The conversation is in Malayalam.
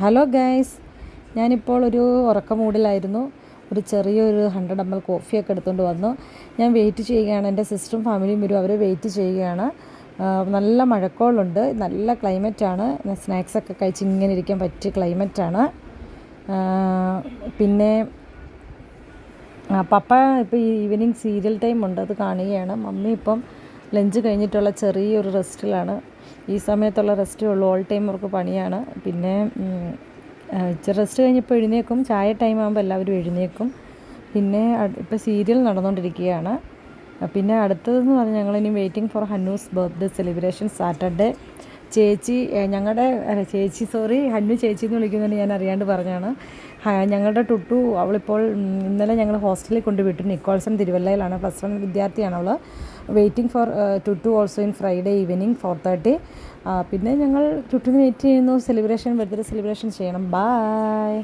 ഹലോ ഗൈസ്, ഞാനിപ്പോൾ ഒരു ഉറക്ക മൂഡിലായിരുന്നു. ഒരു ചെറിയൊരു 100 ml കോഫിയൊക്കെ എടുത്തുകൊണ്ട് വന്നു. ഞാൻ വെയിറ്റ് ചെയ്യുകയാണ്. എൻ്റെ സിസ്റ്ററും ഫാമിലിയും വരും, അവർ വെയിറ്റ് ചെയ്യുകയാണ്. നല്ല മഴക്കോളുണ്ട്, നല്ല ക്ലൈമറ്റാണ്. സ്നാക്സൊക്കെ കഴിച്ച് ഇങ്ങനെ ഇരിക്കാൻ പറ്റിയ ക്ലൈമറ്റാണ്. പിന്നെ പപ്പ ഇപ്പോൾ ഈവനിങ് സീരിയൽ ടൈം ഉണ്ട്, അത് കാണുകയാണ്. മമ്മി ഇപ്പം ലഞ്ച് കഴിഞ്ഞിട്ടുള്ള ചെറിയൊരു റെസ്റ്റിലാണ്. ഈ സമയത്തുള്ള റെസ്റ്റേ ഉള്ളൂ, ഓൾ ടൈം അവർക്ക് പണിയാണ്. പിന്നെ റെസ്റ്റ് കഴിഞ്ഞപ്പോൾ എഴുന്നേക്കും, ചായ ടൈം ആകുമ്പോൾ എല്ലാവരും എഴുന്നേക്കും. പിന്നെ ഇപ്പോൾ സീരിയൽ നടന്നുകൊണ്ടിരിക്കുകയാണ്. പിന്നെ അടുത്തതെന്ന് പറഞ്ഞാൽ ഞങ്ങളിനി waiting for Hannu's birthday celebration Saturday. ചേച്ചി ഹന്നു ചേച്ചി എന്ന് വിളിക്കുന്നത് ഞാൻ അറിയാണ്ട് പറഞ്ഞാണ്. ഞങ്ങളുടെ ടുട്ടു അവളിപ്പോൾ ഇന്നലെ ഞങ്ങൾ ഹോസ്റ്റലിൽ കൊണ്ടുവിട്ടു. നിക്കോൾസൺ തിരുവല്ലയിലാണ്, +1 വിദ്യാർത്ഥിയാണ് അവൾ. Waiting for Tuttu also in Friday evening 4:30. പിന്നെ ഞങ്ങൾ ടുട്ടുവിന് വെയിറ്റ് ചെയ്യുന്നു. ബർത്ത്ഡേ സെലിബ്രേഷൻ ചെയ്യണം. ബൈ.